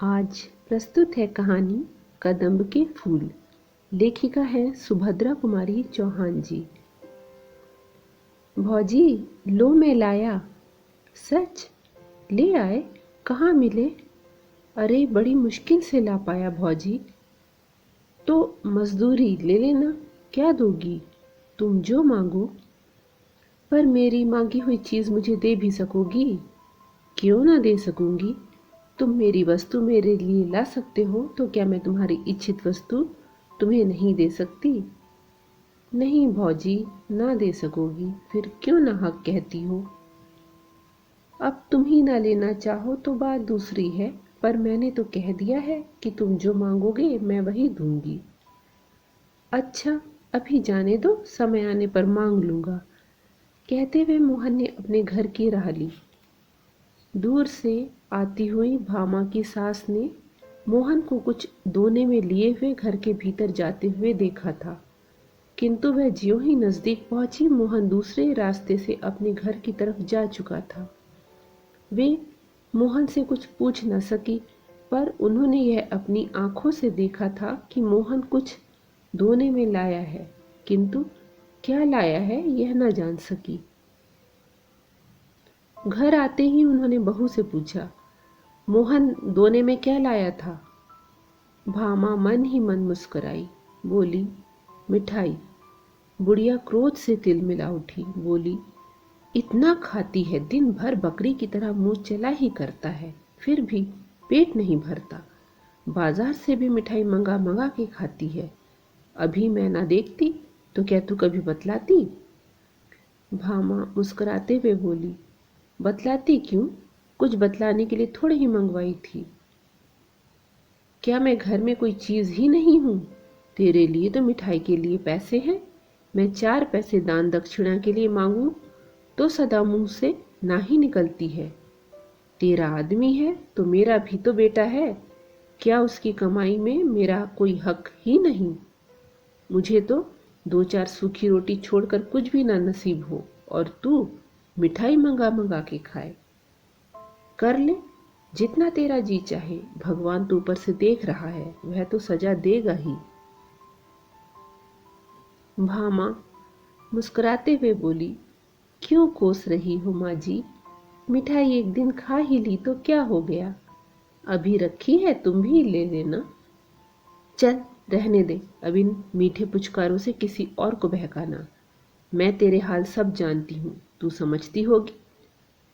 आज प्रस्तुत है कहानी कदम्ब के फूल। लेखिका है सुभद्रा कुमारी चौहान जी। भौजी, लो मैं लाया। सच? ले आए? कहाँ मिले? अरे बड़ी मुश्किल से ला पाया भौजी। तो मजदूरी ले लेना, क्या दोगी? तुम जो मांगो। पर मेरी मांगी हुई चीज मुझे दे भी सकोगी? क्यों ना दे सकूंगी। तुम मेरी वस्तु मेरे लिए ला सकते हो, तो क्या मैं तुम्हारी इच्छित वस्तु तुम्हें नहीं दे सकती? नहीं भौजी, ना दे सकोगी, फिर क्यों ना हक कहती हो? अब तुम ही ना लेना चाहो तो बात दूसरी है, पर मैंने तो कह दिया है कि तुम जो मांगोगे मैं वही दूंगी। अच्छा, अभी जाने दो, समय आने पर मांग लूंगा, कहते हुए मोहन ने अपने घर की राह ली। दूर से आती हुई भामा की सास ने मोहन को कुछ दोने में लिए हुए घर के भीतर जाते हुए देखा था, किंतु वह ज्यों ही नजदीक पहुंची, मोहन दूसरे रास्ते से अपने घर की तरफ जा चुका था। वे मोहन से कुछ पूछ न सकी, पर उन्होंने यह अपनी आंखों से देखा था कि मोहन कुछ दोने में लाया है, किंतु क्या लाया है यह न जान सकी। घर आते ही उन्होंने बहू से पूछा, मोहन दोने में क्या लाया था? भामा मन ही मन मुस्कुराई, बोली, मिठाई। बुढ़िया क्रोध से तिलमिला उठी, बोली, इतना खाती है, दिन भर बकरी की तरह मुंह चला ही करता है, फिर भी पेट नहीं भरता। बाजार से भी मिठाई मंगा मंगा के खाती है। अभी मैं ना देखती तो क्या तू कभी बतलाती? भामा मुस्कुराते हुए बोली, बतलाती क्यों? कुछ बतलाने के लिए थोड़ी ही मंगवाई थी। क्या मैं घर में कोई चीज ही नहीं हूं? तेरे लिए तो मिठाई के लिए पैसे हैं। मैं 4 पैसे दान दक्षिणा के लिए मांगू तो सदा मुंह से ना ही निकलती है। तेरा आदमी है तो मेरा भी तो बेटा है, क्या उसकी कमाई में मेरा कोई हक ही नहीं? मुझे तो 2-4 सूखी रोटी छोड़कर कुछ भी ना नसीब हो, और तू मिठाई मंगा मंगा के खाए। कर ले जितना तेरा जी चाहे, भगवान तो ऊपर से देख रहा है, वह तो सजा देगा ही। भामा मुस्कुराते हुए बोली, क्यों कोस रही हो माँ जी? मिठाई एक दिन खा ही ली तो क्या हो गया? अभी रखी है, तुम भी ले लेना। चल रहने दे, अब इन मीठे पुचकारों से किसी और को बहकाना। मैं तेरे हाल सब जानती हूँ, तू समझती होगी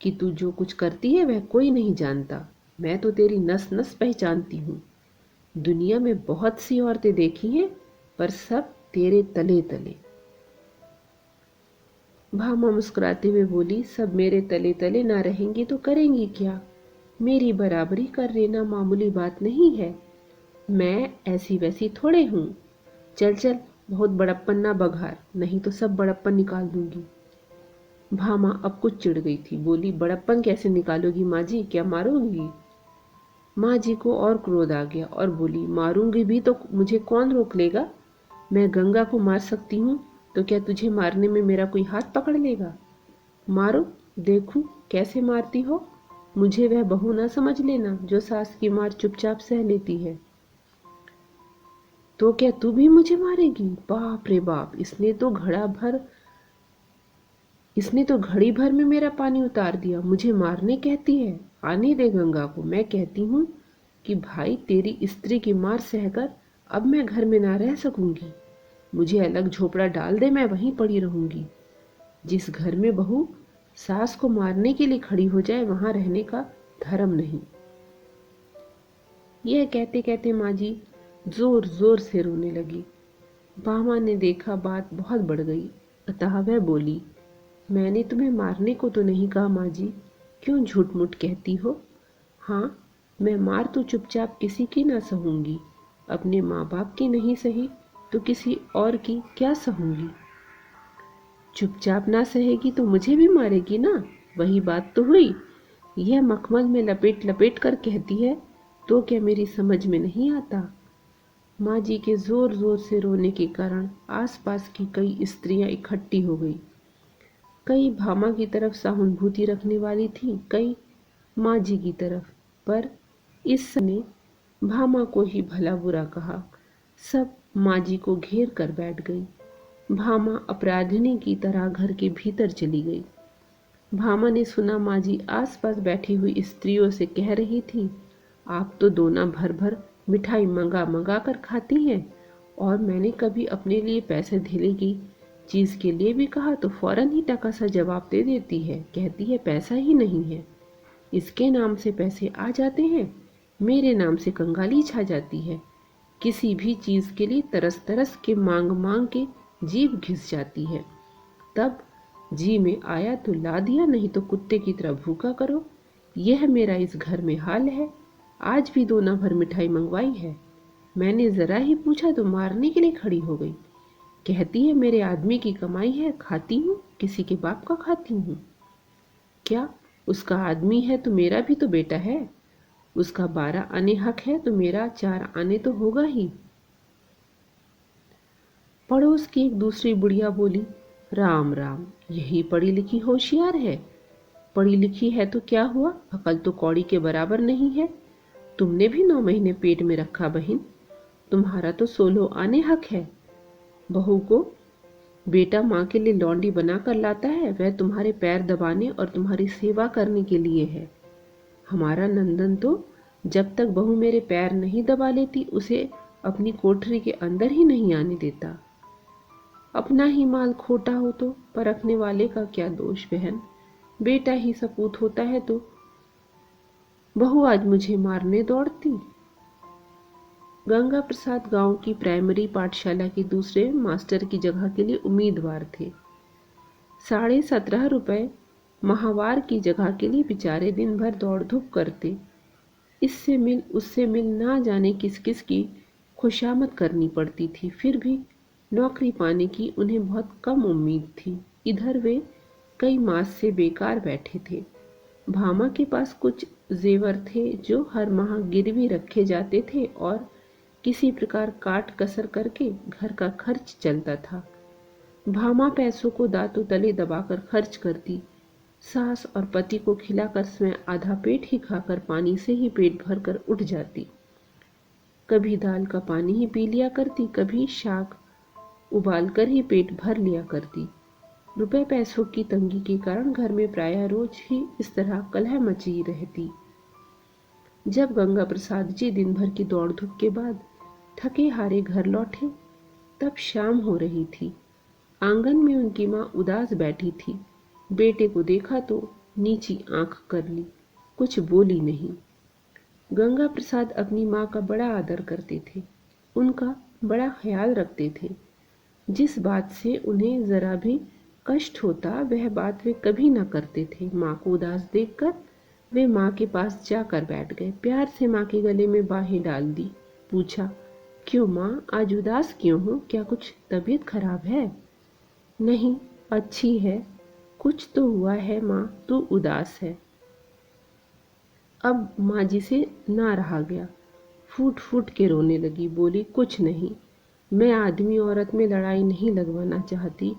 कि तू जो कुछ करती है वह कोई नहीं जानता। मैं तो तेरी नस नस पहचानती हूँ। दुनिया में बहुत सी औरतें देखी हैं, पर सब तेरे तले तले। भामा मुस्कुराते हुए बोली, सब मेरे तले तले ना रहेंगी तो करेंगी क्या? मेरी बराबरी कर लेना मामूली बात नहीं है। मैं ऐसी वैसी थोड़े हूँ। चल चल, बहुत बड़प्पन ना बघार, नहीं तो सब बड़प्पन निकाल दूंगी। भामा अब कुछ चिढ़ गई थी, बोली, बड़प्पन कैसे निकालोगी माँ जी, क्या मारोगी? माँ जी को और क्रोध आ गया और बोली, मारूंगी भी तो मुझे कौन रोक लेगा? मैं गंगा को मार सकती हूँ, तो क्या तुझे मारने में मेरा कोई हाथ पकड़ लेगा? मारो, देखूं कैसे मारती हो। मुझे वह बहू ना समझ लेना जो सास की मार चुपचाप सह लेती है। तो क्या तू भी मुझे मारेगी? बाप रे बाप, इसने तो घड़ी भर में मेरा पानी उतार दिया, मुझे मारने कहती है। आने दे गंगा को, मैं कहती हूँ कि भाई तेरी स्त्री की मार सहकर अब मैं घर में ना रह सकूंगी। मुझे अलग झोपड़ा डाल दे, मैं वहीं पड़ी रहूंगी। जिस घर में बहू सास को मारने के लिए खड़ी हो जाए, वहां रहने का धर्म नहीं। यह कहते कहते माँ जी जोर जोर से रोने लगी। भामा ने देखा बात बहुत बढ़ गई, अतः वह बोली, मैंने तुम्हें मारने को तो नहीं कहा माँ जी, क्यों झूठ मूठ कहती हो? हाँ, मैं मार तो चुपचाप किसी की ना सहूंगी, अपने माँ बाप की नहीं सही तो किसी और की क्या सहूंगी? चुपचाप ना सहेगी तो मुझे भी मारेगी ना, वही बात तो हुई। यह मखमल में लपेट लपेट कर कहती है, तो क्या मेरी समझ में नहीं आता? माँ जी के जोर जोर से रोने के कारण आसपास की कई स्त्रियां इकट्ठी हो गई। कई भामा की तरफ सहानुभूति रखने वाली थी, कई माँ जी की तरफ, पर इस समय भामा को ही भला बुरा कहा। सब माँ जी को घेर कर बैठ गई। भामा अपराधिनी की तरह घर के भीतर चली गई। भामा ने सुना माँ जी आसपास बैठी हुई स्त्रियों से कह रही थी, आप तो दोना भर भर मिठाई मंगा मंगा कर खाती हैं, और मैंने कभी अपने लिए पैसे धेले की चीज़ के लिए भी कहा तो फौरन ही टका सा जवाब दे देती है, कहती है पैसा ही नहीं है। इसके नाम से पैसे आ जाते हैं, मेरे नाम से कंगाली छा जाती है। किसी भी चीज़ के लिए तरस तरस के मांग मांग के जीभ घिस जाती है। तब जी में आया तो ला दिया, नहीं तो कुत्ते की तरह भूखा करो। यह मेरा इस घर में हाल है। आज भी दोना भर मिठाई मंगवाई है, मैंने जरा ही पूछा तो मारने के लिए खड़ी हो गई। कहती है मेरे आदमी की कमाई है, खाती हूँ, किसी के बाप का खाती हूँ। क्या उसका आदमी है तो मेरा भी तो बेटा है। उसका 12 आने हक है तो मेरा 4 आने तो होगा ही। पड़ोस की एक दूसरी बुढ़िया बोली, राम राम, यही पढ़ी लिखी होशियार है। पढ़ी लिखी है तो क्या हुआ, अकल तो कौड़ी के बराबर नहीं है। तुमने भी 9 महीने पेट में रखा बहन, तुम्हारा तो 16 आने हक है। बहू को बेटा माँ के लिए लौंडी बना कर लाता है, वह तुम्हारे पैर दबाने और तुम्हारी सेवा करने के लिए है। हमारा नंदन तो जब तक बहू मेरे पैर नहीं दबा लेती उसे अपनी कोठरी के अंदर ही नहीं आने देता। अपना ही माल खोटा हो तो परखने वाले का क्या दोष बहन, बेटा ही सपूत होता है तो बहू आज मुझे मारने दौड़ती। गंगा प्रसाद गांव की प्राइमरी पाठशाला के दूसरे मास्टर की जगह के लिए उम्मीदवार थे। 17.5 रुपए माहवार की जगह के लिए बेचारे दिन भर दौड़ धूप करते। इससे मिल उससे मिल ना जाने किस किस की खुशामद करनी पड़ती थी। फिर भी नौकरी पाने की उन्हें बहुत कम उम्मीद थी। इधर वे कई मास से बेकार बैठे थे। भामा के पास कुछ जेवर थे जो हर माह गिरवी रखे जाते थे और किसी प्रकार काट कसर करके घर का खर्च चलता था। भामा पैसों को दांतों तले दबाकर खर्च करती। सास और पति को खिलाकर स्वयं आधा पेट ही खाकर पानी से ही पेट भरकर उठ जाती। कभी दाल का पानी ही पी लिया करती, कभी शाक उबालकर ही पेट भर लिया करती। रुपए पैसों की तंगी के कारण घर में प्रायः रोज ही इस तरह कलह मची रहती। जब गंगा प्रसाद जी दिन भर की दौड़ धूप के बाद थके हारे घर लौटे तब शाम हो रही थी। आंगन में उनकी माँ उदास बैठी थी। बेटे को देखा तो नीची आंख कर ली, कुछ बोली नहीं। गंगा प्रसाद अपनी माँ का बड़ा आदर करते थे, उनका बड़ा ख्याल रखते थे। जिस बात से उन्हें जरा भी कष्ट होता वह बात वे कभी न करते थे। माँ को उदास देखकर वे माँ के पास जाकर बैठ गए। प्यार से माँ के गले में बाहें डाल दी। पूछा, क्यों माँ, आज उदास क्यों हो, क्या कुछ तबीयत खराब है? नहीं, अच्छी है। कुछ तो हुआ है माँ, तू उदास है। अब माँ जी से ना रहा गया, फूट फूट के रोने लगी। बोली, कुछ नहीं, मैं आदमी औरत में लड़ाई नहीं लगवाना चाहती,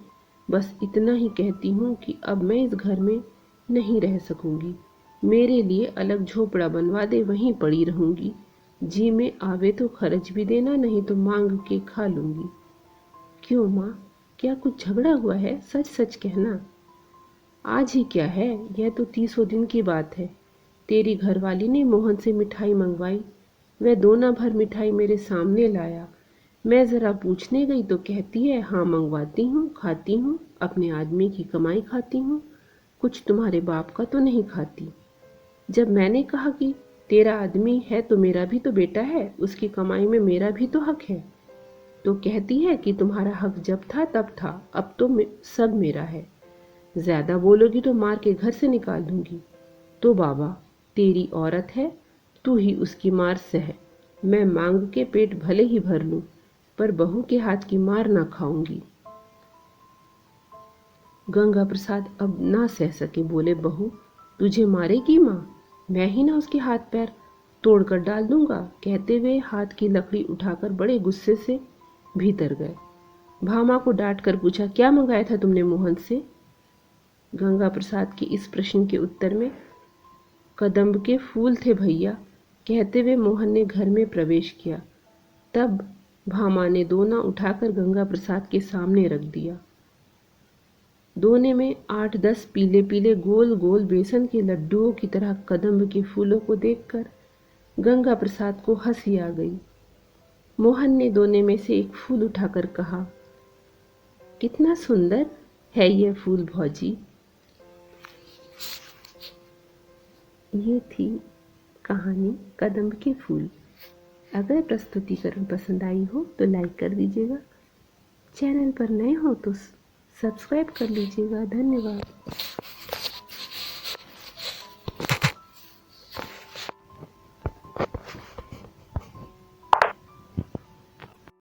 बस इतना ही कहती हूँ कि अब मैं इस घर में नहीं रह सकूंगी। मेरे लिए अलग झोपड़ा बनवा दे, वहीं पड़ी रहूंगी। जी में आवे तो खर्च भी देना, नहीं तो मांग के खा लूंगी। क्यों माँ, क्या कुछ झगड़ा हुआ है? सच सच कहना। आज ही क्या है, यह तो 30 दिन की बात है। तेरी घरवाली ने मोहन से मिठाई मंगवाई, वह दोना भर मिठाई मेरे सामने लाया। मैं ज़रा पूछने गई तो कहती है, हाँ मंगवाती हूँ, खाती हूँ, अपने आदमी की कमाई खाती हूँ, कुछ तुम्हारे बाप का तो नहीं खाती। जब मैंने कहा कि तेरा आदमी है तो मेरा भी तो बेटा है, उसकी कमाई में मेरा भी तो हक है, तो कहती है कि तुम्हारा हक जब था तब था, अब तो सब मेरा है। ज़्यादा बोलोगी तो मार के घर से निकाल दूंगी। तो बाबा, तेरी औरत है, तू ही उसकी मार सह। मैं मांग के पेट भले ही भर लूं, पर बहू के हाथ की मार ना खाऊंगी। गंगा प्रसाद अब ना सह सके, बोले, बहू तुझे मारेगी माँ? मैं ही ना उसके हाथ पैर तोड़कर डाल दूंगा। कहते हुए हाथ की लकड़ी उठाकर बड़े गुस्से से भीतर गए। भामा को डांट कर पूछा, क्या मंगाया था तुमने मोहन से? गंगा प्रसाद के इस प्रश्न के उत्तर में, कदम्ब के फूल थे भैया, कहते हुए मोहन ने घर में प्रवेश किया। तब भामा ने दोना उठाकर गंगा प्रसाद के सामने रख दिया। दोने में 8-10 पीले पीले गोल गोल बेसन के लड्डुओं की तरह कदम्ब के फूलों को देखकर गंगा प्रसाद को हंसी आ गई। मोहन ने दोने में से एक फूल उठाकर कहा, कितना सुंदर है यह फूल भौजी। ये थी कहानी कदम्ब के फूल। अगर प्रस्तुतिकरण पसंद आई हो तो लाइक कर दीजिएगा। चैनल पर नए हो तो सब्सक्राइब कर लीजिएगा। धन्यवाद।